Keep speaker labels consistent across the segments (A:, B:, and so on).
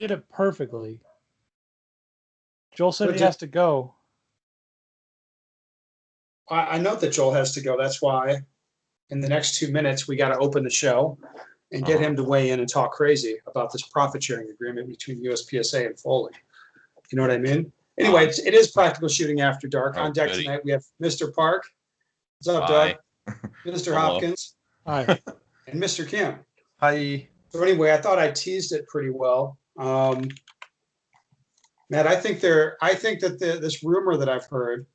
A: Did it perfectly. Joel said he has to go.
B: I know that Joel has to go. That's why in the next 2 minutes, we got to open the show and get him to weigh in and talk crazy about this profit sharing agreement between USPSA and Foley. You know what I mean? Anyway, it is Practical Shooting After Dark. On deck tonight, we have Mr. Park. What's up, Doug? Mr. Hopkins.
A: Hi.
B: And Mr. Kim.
C: Hi.
B: So anyway, I thought I teased it pretty well. Matt, I think that this rumor that I've heard,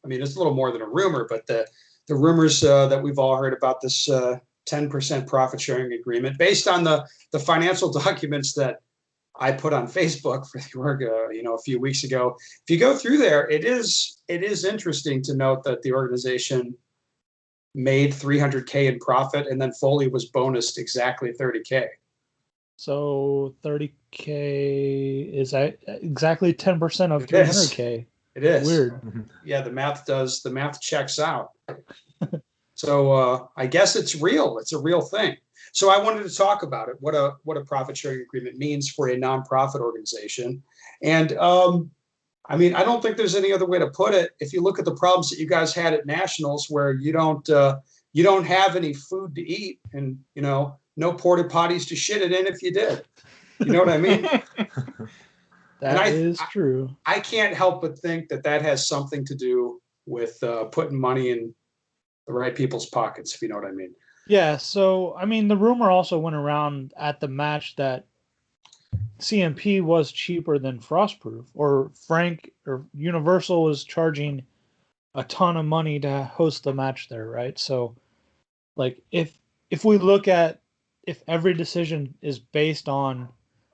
B: I mean, it's a little more than a rumor, but the rumors that we've all heard about this 10% profit sharing agreement, based on the financial documents that I put on Facebook for the org, a few weeks ago. If you go through there, it is interesting to note that the organization made $300K in profit, and then Foley was bonused exactly $30K.
A: So $30K is exactly 10% of $300K.
B: It is
A: weird.
B: Yeah, the math checks out. So I guess it's real. It's a real thing. So I wanted to talk about it. What a profit sharing agreement means for a nonprofit organization. And I mean, I don't think there's any other way to put it. If you look at the problems that you guys had at Nationals, where you don't have any food to eat, and no porta potties to shit it in if you did. You know what I mean?
A: That is true.
B: I can't help but think that has something to do with putting money in the right people's pockets, if you know what I mean.
A: Yeah, so, I mean, the rumor also went around at the match that CMP was cheaper than Frostproof, or Universal was charging a ton of money to host the match there, right? So, like, if we look at if every decision is based on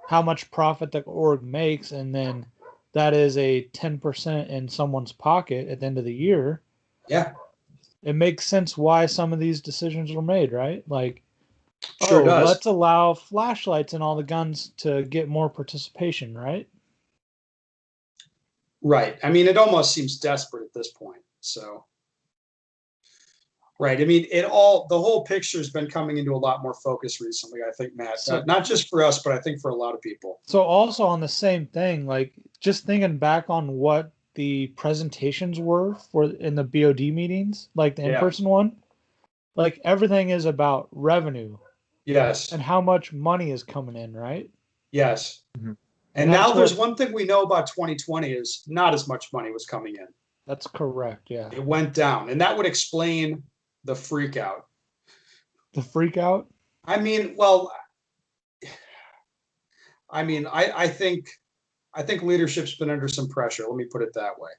A: how much profit the org makes, and then that is a 10% in someone's pocket at the end of the year.
B: Yeah.
A: It makes sense why some of these decisions were made, right? Like,
B: sure does.
A: Let's allow flashlights in all the guns to get more participation, right?
B: Right. I mean, it almost seems desperate at this point. So, right. I mean, the whole picture has been coming into a lot more focus recently, I think, Matt. Not just for us, but I think for a lot of people.
A: So also on the same thing, like just thinking back on what the presentations were in the BOD meetings, like the in-person one, like everything is about revenue.
B: Yes.
A: And how much money is coming in, right?
B: Yes. Mm-hmm. And now there's one thing we know about 2020 is not as much money was coming in.
A: That's correct, yeah.
B: It went down, and that would explain the freak out.
A: The freak out?
B: I mean, well, I think leadership's been under some pressure. Let me put it that way.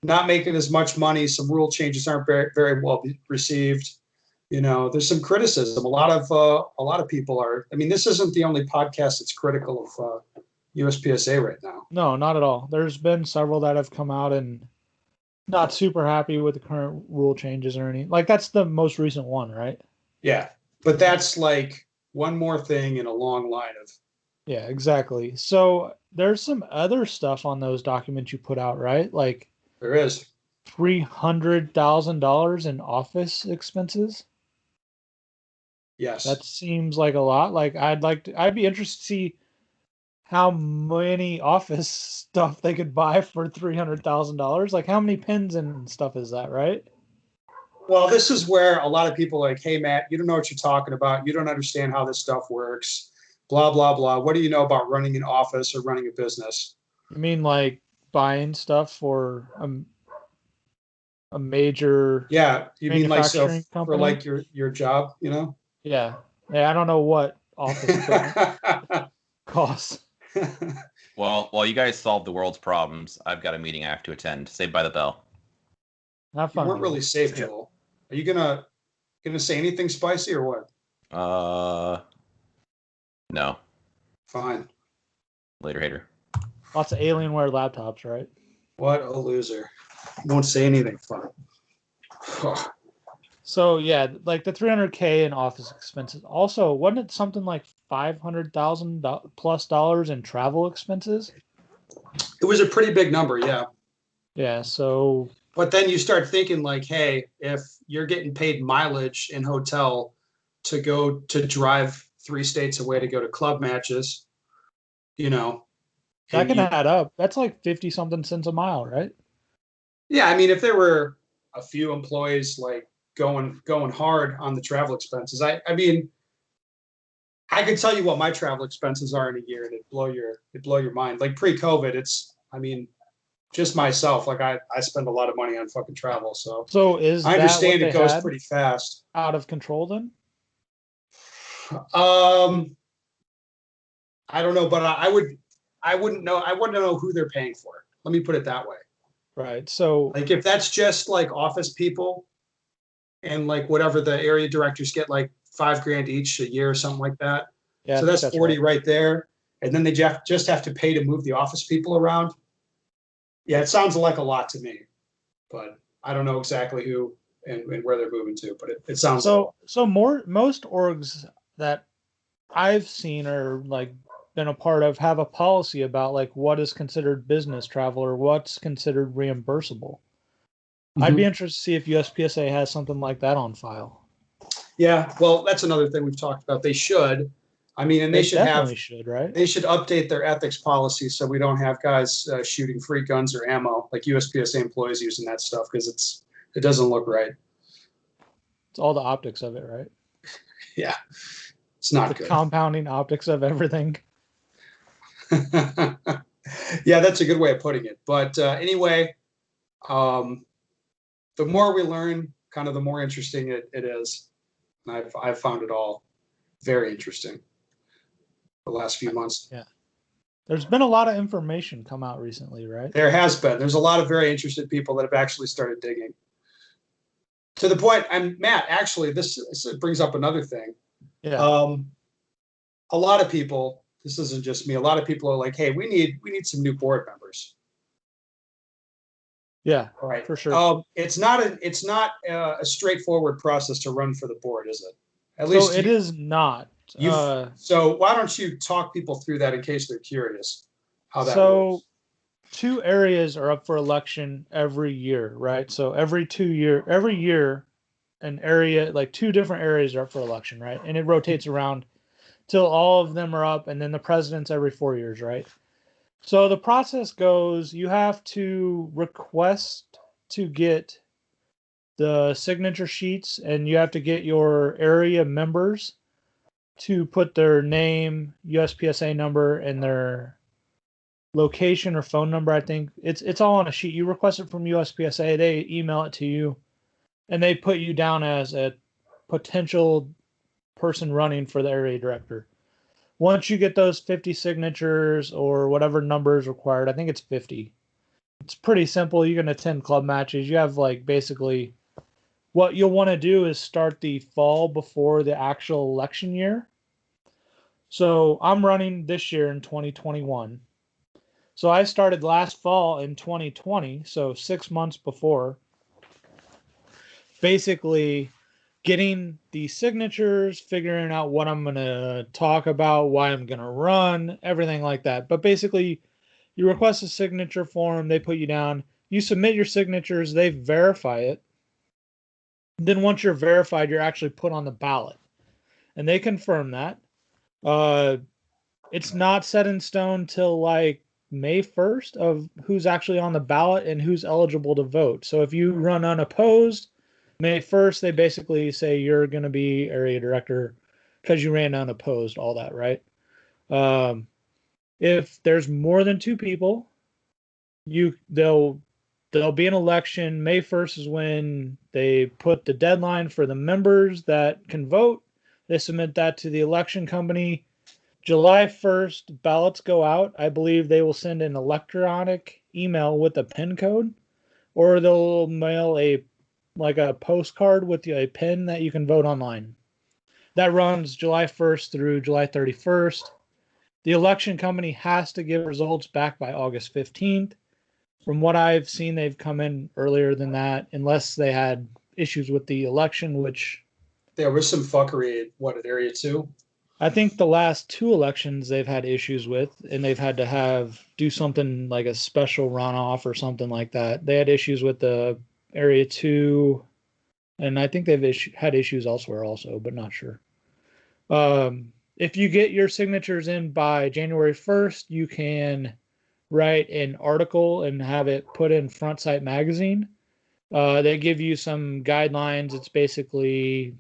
B: Not making as much money. Some rule changes aren't very, very well received. There's some criticism. A lot of people are. I mean, this isn't the only podcast that's critical of USPSA right now.
A: No, not at all. There's been several that have come out and not super happy with the current rule changes or anything. Like, that's the most recent one, right?
B: Yeah, but that's like one more thing in a long line of.
A: Yeah, exactly. So there's some other stuff on those documents you put out, right? Like,
B: there is
A: $300,000 in office expenses.
B: Yes,
A: that seems like a lot. Like, I'd be interested to see how many office stuff they could buy for $300,000. Like, how many pens and stuff is that, right?
B: Well, this is where a lot of people are like, hey, Matt, you don't know what you're talking about. You don't understand how this stuff works. Blah, blah, blah. What do you know about running an office or running a business?
A: I mean, like buying stuff for a major
B: you mean like so for like your job,
A: Yeah, I don't know what office costs.
C: Well, while you guys solve the world's problems, I've got a meeting I have to attend. Saved by the bell.
A: Have fun.
B: You weren't really safe, Joel. Are you gonna say anything spicy or what?
C: No.
B: Fine.
C: Later, hater.
A: Lots of Alienware laptops, right?
B: What a loser. Won't say anything fun.
A: So yeah, like the $300K in office expenses. Also, wasn't it something like $500,000 plus in travel expenses?
B: It was a pretty big number, yeah.
A: Yeah, so.
B: But then you start thinking like, hey, if you're getting paid mileage in hotel to drive 3 states away to go to club matches, you know,
A: That
B: and
A: can
B: you,
A: add up. That's like 50 something cents a mile, right?
B: yeah, I mean, if there were a few employees like going hard on the travel expenses, I mean, I could tell you what my travel expenses are in a year, and it'd blow your mind. Like pre-COVID, it's, I mean, just myself, like I spend a lot of money on fucking travel, so
A: So is
B: I
A: that what
B: understand it
A: they
B: goes
A: had
B: pretty fast.
A: out of control then?
B: Um, I don't know, but I wouldn't know who they're paying for. Let me put it that way.
A: Right. So
B: Like if that's just like office people and like whatever the area directors get like 5 grand each a year or something like that.
A: yeah, I
B: So
A: think
B: that's
A: that's
B: 40
A: right.
B: right there. And then they just have to pay to move the office people around. Yeah, it sounds like a lot to me, but I don't know exactly who and where they're moving to, but it sounds like a lot.
A: So most orgs that I've seen or like been a part of have a policy about like what is considered business travel or what's considered reimbursable. I'd be
B: Mhm.
A: interested to see if USPSA has something like that on file.
B: Yeah, well, that's another thing we've talked about. They should. I mean, and
A: They definitely should, right?
B: they should update their ethics policy so we don't have guys shooting free guns or ammo like USPSA employees using that stuff because it doesn't look right.
A: It's all the optics of it, right?
B: Yeah, it's
A: The
B: not good.
A: compounding optics of everything.
B: Yeah, that's a good way of putting it. But anyway, um, the more we learn, kind of the more interesting it is. And I've found it all very interesting the last few months.
A: Yeah. There's been a lot of information come out recently, right?
B: There has been. There's a lot of very interested people that have actually started digging to the point. And Matt, actually, this brings up another thing.
A: Yeah.
B: Um, a lot of people, this isn't just me, a lot of people are like, hey, we need some new board members.
A: Yeah,
B: All right.
A: for sure.
B: It's not a straightforward process to run for the board, is it? At
A: So
B: least
A: it is not.
B: you've so why don't you talk people through that in case they're curious how that
A: So
B: works?
A: two areas are up for election every year, right? So every year, an area, like two different areas are up for election, right? And it rotates around till all of them are up, and then the president's every 4 years, right? So the process goes, you have to request to get the signature sheets, and you have to get your area members to put their name, USPSA number, and their location or phone number. I think it's all on a sheet. You request it from USPSA, they email it to you, and they put you down as a potential person running for the area director. Once you get those 50 signatures or whatever number is required, I think it's 50. It's pretty simple. You can attend club matches. You have like basically what you'll want to do is start the fall before the actual election year. So I'm running this year in 2021. So I started last fall in 2020, so 6 months before, basically getting the signatures, figuring out what I'm going to talk about, why I'm going to run, everything like that. But basically, you request a signature form, they put you down, you submit your signatures, they verify it. Then once you're verified, you're actually put on the ballot, and they confirm that. Uh, it's not set in stone till like May 1st of who's actually on the ballot and who's eligible to vote. So if you run unopposed, May 1st, they basically say you're going to be area director because you ran unopposed, all that, right? Um, if there's more than two people, you there'll be an election. May 1st is when they put the deadline for the members that can vote. They submit that to the election company. July 1st, ballots go out. I believe they will send an electronic email with a PIN code, or they'll mail a postcard with a pin that you can vote online. That runs July 1st through July 31st. The election company has to give results back by August 15th. From what I've seen, they've come in earlier than that, unless they had issues with the election, which
B: There was some fuckery at area two.
A: I think the last two elections they've had issues with, and they've had to have do something like a special runoff or something like that. They had issues with the area two, and I think they've had issues elsewhere also, but not sure. if you get your signatures in by January 1st, you can write an article and have it put in Front Sight Magazine. They give you some guidelines. It's basically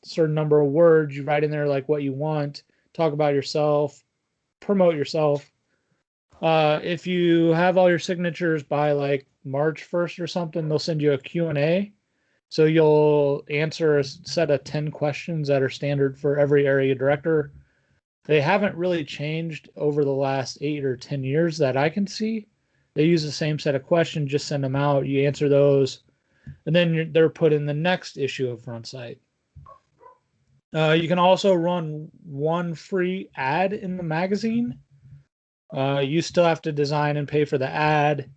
A: a certain number of words. You write in there like what you want, talk about yourself, promote yourself. If you have all your signatures by like March 1st or something, they'll send you a Q&A. So you'll answer a set of 10 questions that are standard for every area director. They haven't really changed over the last 8 or 10 years that I can see. They use the same set of questions, just send them out. You answer those, and then they're put in the next issue of Front Sight. You can also run one free ad in the magazine. You still have to design and pay for the ad.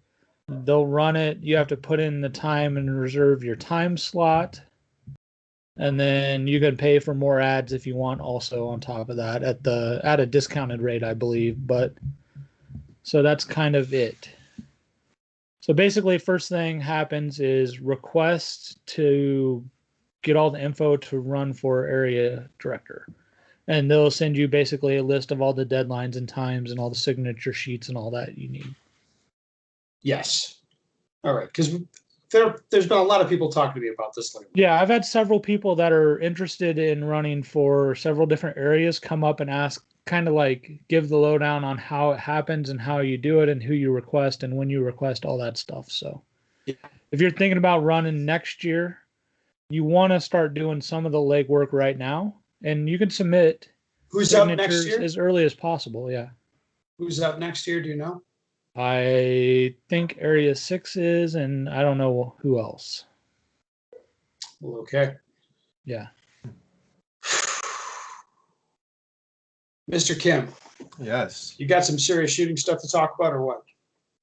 A: They'll run it. You have to put in the time and reserve your time slot. And then you can pay for more ads if you want also on top of that at a discounted rate, I believe. But so that's kind of it. So basically, first thing happens is request to get all the info to run for area director. And they'll send you basically a list of all the deadlines and times and all the signature sheets and all that you need.
B: Yes. All right. Because there's been a lot of people talking to me about this lately.
A: Yeah, I've had several people that are interested in running for several different areas come up and ask, kind of like give the lowdown on how it happens and how you do it and who you request and when you request, all that stuff. So if you're thinking about running next year, you want to start doing some of the legwork right now, and you can submit
B: Who's up next
A: signatures
B: year?
A: as early as possible. Yeah.
B: Who's up next year? Do you know?
A: I think Area 6 is, and I don't know who else.
B: Well, okay.
A: Yeah.
B: Mr. Kim,
D: Yes.
B: you got some serious shooting stuff to talk about or what?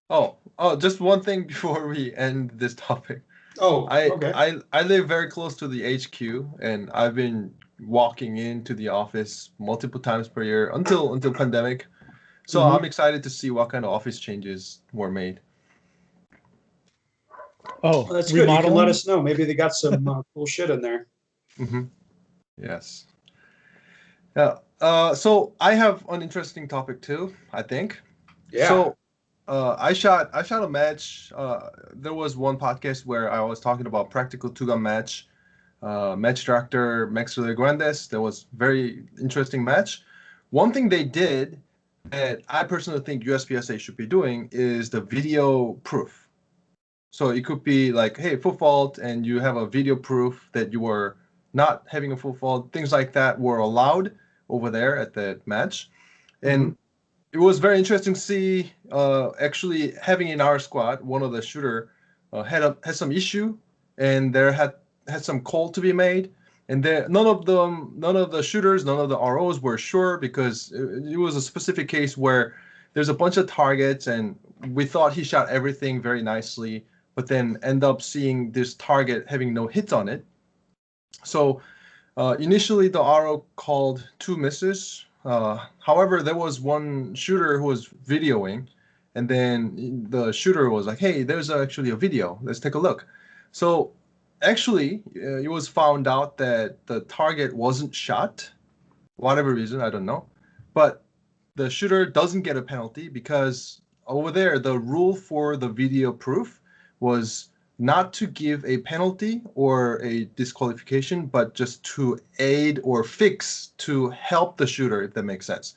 D: Oh, just one thing before we end this topic.
B: Oh,
D: I
B: okay.
D: I live very close to the HQ, and I've been walking into the office multiple times per year until pandemic. So
B: Mhm.
D: I'm excited to see what kind of office changes were made.
A: Oh,
B: Well, that's good. You can let
A: remodeling?
B: us know. Maybe they got some cool shit in there.
D: Mm-hmm. Yes. Yeah. So I have an interesting topic too, I think.
B: Yeah.
D: So I shot a match. There was one podcast where I was talking about practical two-gun match. Match director Max Grandes. That was very interesting match. One thing they did that I personally think USPSA should be doing is the video proof. So it could be like, hey, full fault, and you have a video proof that you were not having a full fault. Things like that were allowed over there at that match. And it was very interesting to see actually having in our squad, one of the shooter had some issue, and there had some call to be made, and none of the shooters, none of the ROs were sure, because it was a specific case where there's a bunch of targets, and we thought he shot everything very nicely, but then end up seeing this target having no hits on it. So initially the RO called 2 misses. However, there was one shooter who was videoing, and then the shooter was like, hey, there's actually a video. Let's take a look. So actually, it was found out that the target wasn't shot, whatever reason, I don't know. But the shooter doesn't get a penalty because over there, the rule for the video proof was not to give a penalty or a disqualification, but just to aid or fix, to help the shooter, if that makes sense.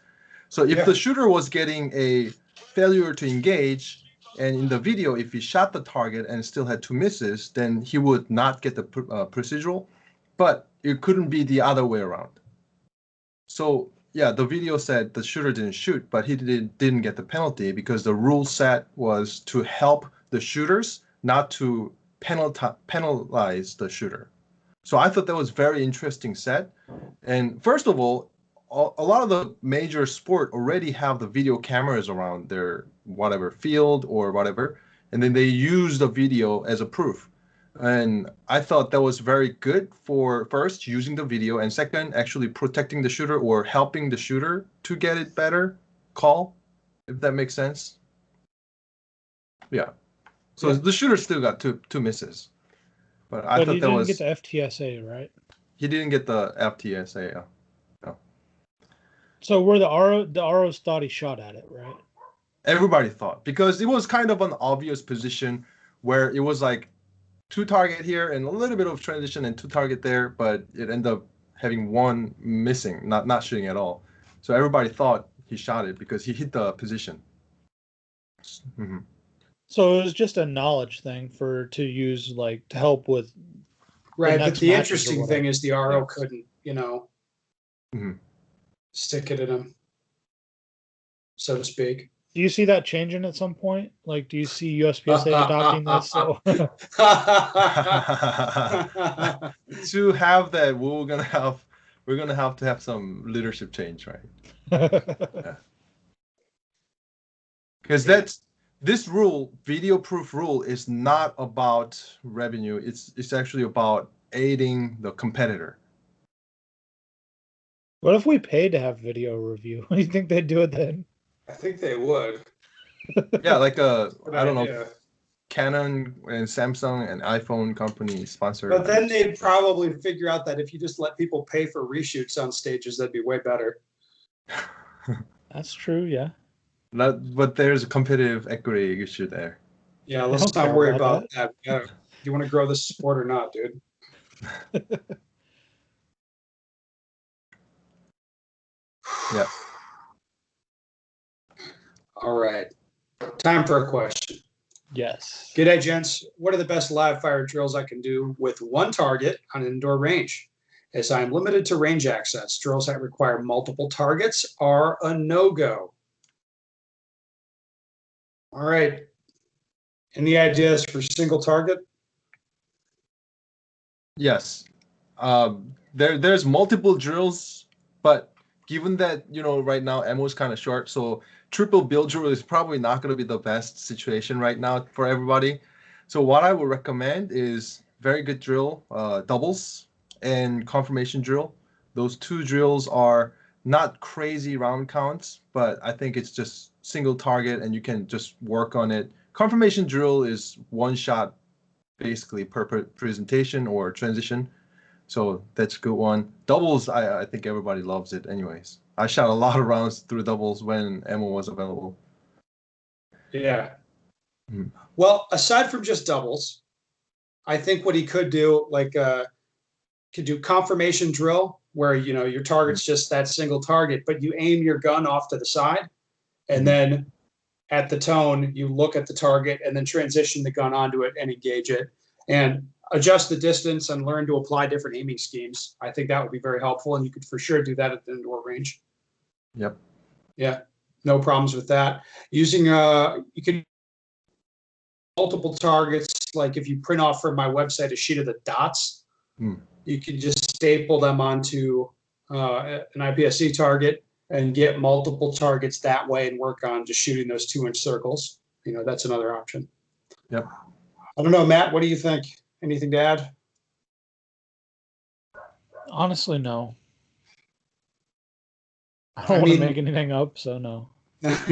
D: So if the shooter was getting a failure to engage, and in the video, if he shot the target and still had 2 misses, then he would not get the procedural, but it couldn't be the other way around. So yeah, the video said the shooter didn't shoot, but he didn't get the penalty because the rule set was to help the shooters, not to penalize the shooter. So I thought that was very interesting set. And first of all, a lot of the major sport already have the video cameras around their whatever field or whatever, and then they use the video as a proof. And I thought that was very good for first using the video, and second actually protecting the shooter or helping the shooter to get it better call, if that makes sense. Yeah. So the shooter still got two misses, but I thought
A: he
D: that
A: didn't
D: was
A: get the FTSA, right?
D: he didn't get the FTSA. Yeah.
A: So where the ROs thought he shot at it, right?
D: Everybody thought, because it was kind of an obvious position where it was like 2 target here and a little bit of transition and 2 target there, but it ended up having 1 missing, not shooting at all. So everybody thought he shot it because he hit the position. Mm-hmm.
A: So it was just a knowledge thing to use, like, to help with.
B: Right, but
A: next
B: the
A: matches or
B: interesting thing
A: whatever.
B: is the RO
A: Yeah.
B: couldn't,
D: Mhm.
B: stick it in him, so to speak.
A: Do you see that changing at some point? Like, do you see USPSA adopting this? So
D: To have that, we're gonna have to have some leadership change, right? Because this rule, video proof rule, is not about revenue. It's actually about aiding the competitor.
A: What if we paid to have video review? Do you think they'd do it then?
B: I think they would.
D: Yeah, like
B: Good
D: I don't know,
B: idea.
D: Canon and Samsung and iPhone company sponsor.
B: But then they'd probably figure out that if you just let people pay for reshoots on stages, that'd be way better.
A: That's true. Yeah.
D: But there's a competitive equity issue there.
B: Yeah,
A: I
B: let's
A: don't
B: not
A: care
B: worry
A: about
B: about that. Do you want to grow this sport or not, dude?
D: Yeah.
B: All right. Time for a question.
A: Yes.
B: Good day, gents. What are the best live fire drills I can do with 1 target on an indoor range? As I am limited to range access, drills that require multiple targets are a no-go. All right. Any ideas for single target?
D: Yes. There's multiple drills, but given that right now ammo is kind of short, so triple bill drill is probably not going to be the best situation right now for everybody. So what I would recommend is very good drill, doubles and confirmation drill. Those 2 drills are not crazy round counts, but I think it's just single target and you can just work on it. Confirmation drill is 1 shot basically per presentation or transition. So that's a good one. Doubles, I think everybody loves it anyways. I shot a lot of rounds through doubles when ammo was available.
B: Yeah.
D: Mhm.
B: Well, aside from just doubles, I think what he could do, could do confirmation drill where, your target's just that single target, but you aim your gun off to the side and then at the tone, you look at the target and then transition the gun onto it and engage it and adjust the distance and learn to apply different aiming schemes. I think that would be very helpful. And you could for sure do that at the indoor range.
D: Yep.
B: Yeah. No problems with that. Using, you can multiple targets. Like if you print off from my website a sheet of the dots, you can just staple them onto an IPSC target and get multiple targets that way and work on just shooting those 2-inch circles. That's another option.
D: Yep.
B: I don't know, Matt, what do you think? Anything to add?
A: Honestly, no. I don't want to make anything up, so no.
B: That's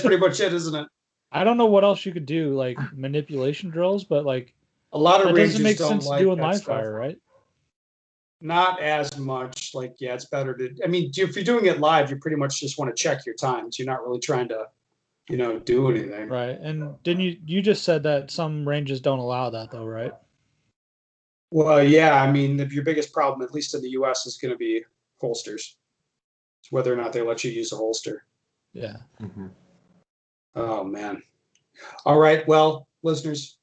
B: pretty much it, isn't it?
A: I don't know what else you could do, like manipulation drills, but like
B: a lot of
A: that doesn't make
B: don't
A: sense
B: like
A: to do in
B: that
A: live
B: stuff.
A: fire, right?
B: Not as much. Yeah, it's better to. I mean, if you're doing it live, you pretty much just want to check your times. You're not really trying to, do anything.
A: Right. And didn't you just said that some ranges don't allow that though, right?
B: Well, yeah. I mean, your biggest problem, at least in the U.S., is going to be holsters. It's whether or not they let you use a holster.
A: Yeah.
D: Mm-hmm.
B: Oh man. All right. Well, listeners,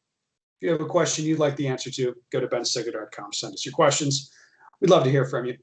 B: if you have a question you'd like the answer to, go to bensigger.com. Send us your questions. We'd love to hear from you.